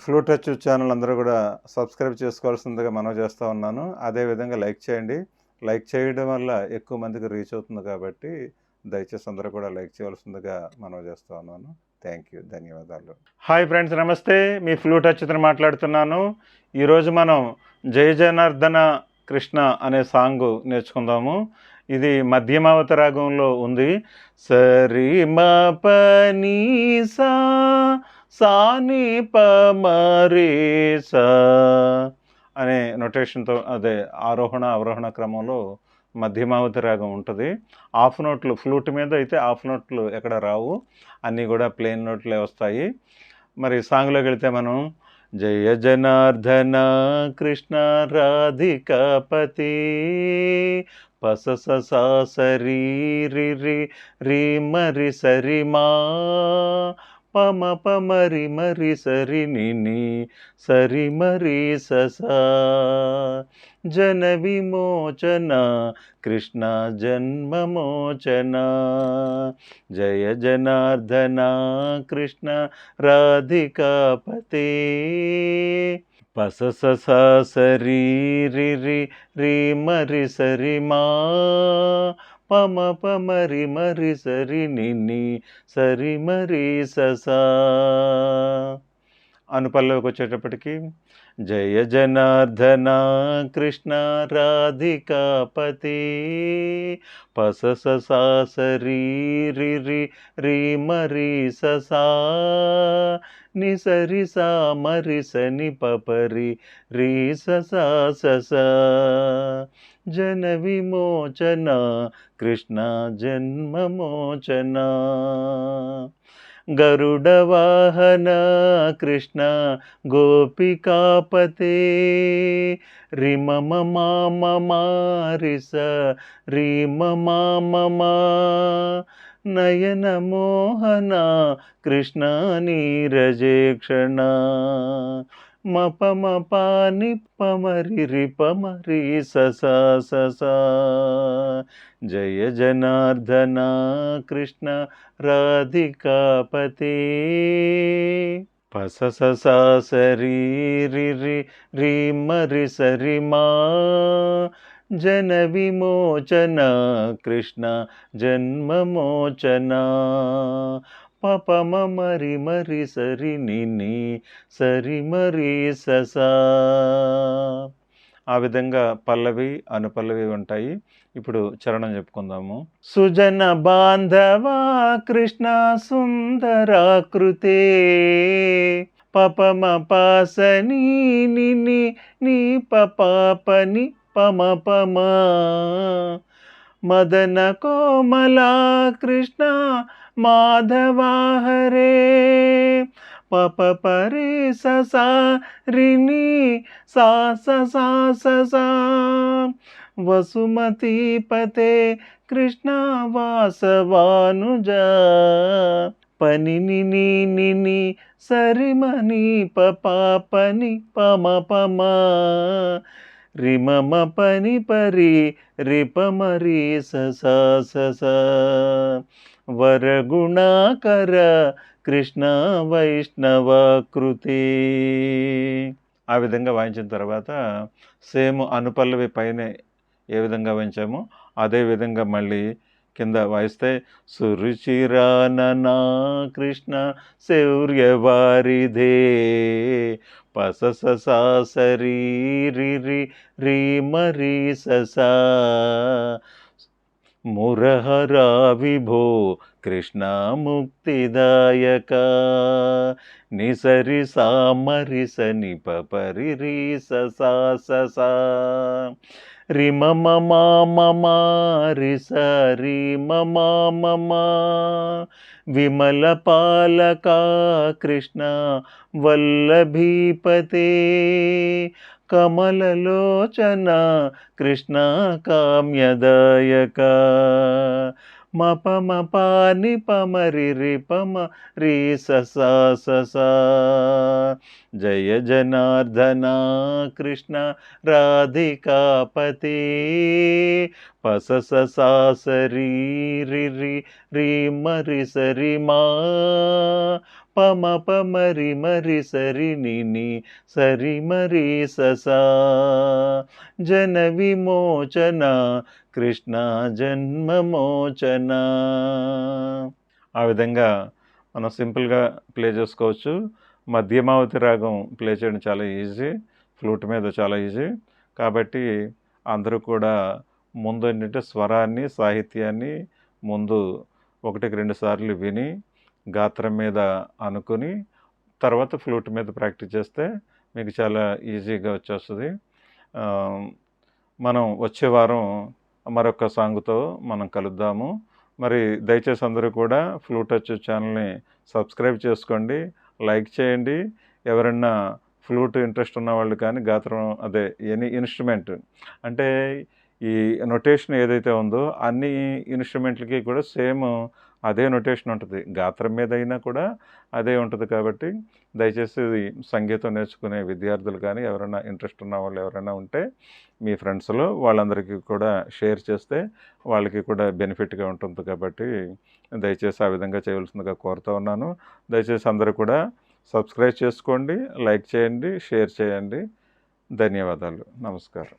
Flu touch channel అందరూ కూడా subscribe చేసుకోవాల్సిందిగా మనవి చేస్తూ ఉన్నాను. అదేవిధంగా లైక్ చేయండి. లైక్ చేయడం వల్ల ఎక్కువ మందికి రీచ్ అవుతుంది కాబట్టి దయచేసి అందరూ కూడా లైక్ చేయవలసిందిగా మనవి చేస్తూ ఉన్నాను. Thank you. ధన్యవాదాలు. హాయ్ ఫ్రెండ్స్, నమస్తే. మీ ఫ్లూ టచ్తో మాట్లాడుతున్నాను. ఈరోజు మనం జయ జనార్దన కృష్ణ అనే సాంగ్ నేర్చుకుందాము. ఇది మధ్యమావత రాగంలో ఉంది. సరి మ ప ని సా సాని ప మరి సా అనే నొటేషన్తో, అదే ఆరోహణ అవరోహణ క్రమంలో మధ్యమావతి రాగం ఉంటుంది. హాఫ్ నోట్లు ఫ్లూట్ మీద అయితే హాఫ్ నోట్లు ఎక్కడ రావు, అన్నీ కూడా ప్లెయిన్ నోట్లే వస్తాయి. మరి సాంగ్లోకి వెళితే మనం జయ జనార్దన కృష్ణ రాధికాపతి పస స సరి రి రి రి మరి సరి మా పమ పమరి మరి సరి ని సరి మరి ససా జన విమోచన కృష్ణ జన్మమోచన జయ జనార్దన కృష్ణ రాధికాపతే పస స సరి రి రి రి మరి సరి మా పమ పమరి మరి సరి ని సరి మరి ససా. అనుపల్లవికి వచ్చేటప్పటికి జయ జనార్దన కృష్ణ రాధికాపతి పస స సరి రి రి రి మరి ససా ని సరి సా మరి సని పపరి రి ససా ససా జన విమోచన కృష్ణ జన్మమోచన గరుడ వాహన కృష్ణ గోపికాపతే రిమ మమ మారిస రిమ మమ నయన మోహన కృష్ణ నీరజేక్షణ మప మపాని పమరి రి పమరి ససా ససా జయ జనార్దన కృష్ణ రాధికాపతే పస స సరి రి రి రి మరి సరి మా జన విమోచన కృష్ణ జన్మమోచన పప మరి మరి సరి ని సరి మరి ససా. ఆ విధంగా పల్లవి అనుపల్లవి ఉంటాయి. ఇప్పుడు చరణం చెప్పుకుందాము. సుజన బాంధవ కృష్ణ సుందరాకృతే పపమ పాసని ని ని పపాపని పమ పమ మదన కోమలా కృష్ణ మాధవా హరే పప పరి ససా రిని సా ససా ససా వసుమతీపతే కృష్ణ వాసవానుజ పని ని సరిమని పపాపని పమ పమ రిమమ పని పరి రిపమరి ససా ససా వరగుణాకర కృష్ణ వైష్ణవాకృతి. ఆ విధంగా వాయించిన తర్వాత సేమ్ అనుపల్లవి పైన ఏ విధంగా వాయించామో అదే విధంగా మళ్ళీ కింద వాయిస్తే సురుచిరాననా కృష్ణ శౌర్యవారిధే పస స సరి రి రి రి మరి ససా మురహరా విభో కృష్ణ ముక్తిదాయక నిసరి సా మరి సని పపరి రి ససా ససా రిమ మమ రి సరి మమ మమ విమల పాలక కృష్ణ వల్లభీపతే కమలలోచన కృష్ణ కామ్యదాయక మప మపాని పమరి రి పమ రి ససా ససా జయ జనార్దన కృష్ణ రాధికాపతే పస స సరి రి రి రి మరి సరి మా పమ పమరి మరి సరి నిని సరి మరి ససా జన విమోచన కృష్ణ జన్మమోచన. ఆ విధంగా మనం సింపుల్గా ప్లే చేసుకోవచ్చు. మధ్యమావతి రాగం ప్లే చేయడం చాలా ఈజీ, ఫ్లూట్ మీద చాలా ఈజీ. కాబట్టి అందరూ కూడా ముందు ఏంటంటే స్వరాన్ని, సాహిత్యాన్ని ముందు 1-2 సార్లు విని గాత్రం మీద అనుకుని తర్వాత ఫ్లూట్ మీద ప్రాక్టీస్ చేస్తే మీకు చాలా ఈజీగా వచ్చేస్తుంది. మనం వచ్చే వారం మరొక సాంగ్తో మనం కలుద్దాము. మరి దయచేసి అందరూ కూడా ఫ్లూట్ టచ్ ఛానల్ని సబ్స్క్రైబ్ చేసుకోండి, లైక్ చేయండి. ఎవరన్నా ఫ్లూట్ ఇంట్రెస్ట్ ఉన్న వాళ్ళు కానీ గాత్రం అదే ఎనీ ఇన్స్ట్రుమెంట్ అంటే ఈ నొటేషన్ ఏదైతే ఉందో అన్ని ఇన్స్ట్రుమెంట్లకి కూడా సేమ్ అదే నొటేషన్ ఉంటుంది. గాత్రం మీద అయినా కూడా అదే ఉంటుంది. కాబట్టి దయచేసి సంగీతం నేర్చుకునే విద్యార్థులు కానీ ఎవరైనా ఇంట్రెస్ట్ ఉన్న వాళ్ళు ఎవరైనా ఉంటే మీ ఫ్రెండ్స్లో వాళ్ళందరికీ కూడా షేర్ చేస్తే వాళ్ళకి కూడా బెనిఫిట్గా ఉంటుంది. కాబట్టి దయచేసి ఆ విధంగా చేయవలసిందిగా కోరుతూ ఉన్నాను. దయచేసి అందరూ కూడా సబ్స్క్రైబ్ చేసుకోండి, లైక్ చేయండి, షేర్ చేయండి. ధన్యవాదాలు. నమస్కారం.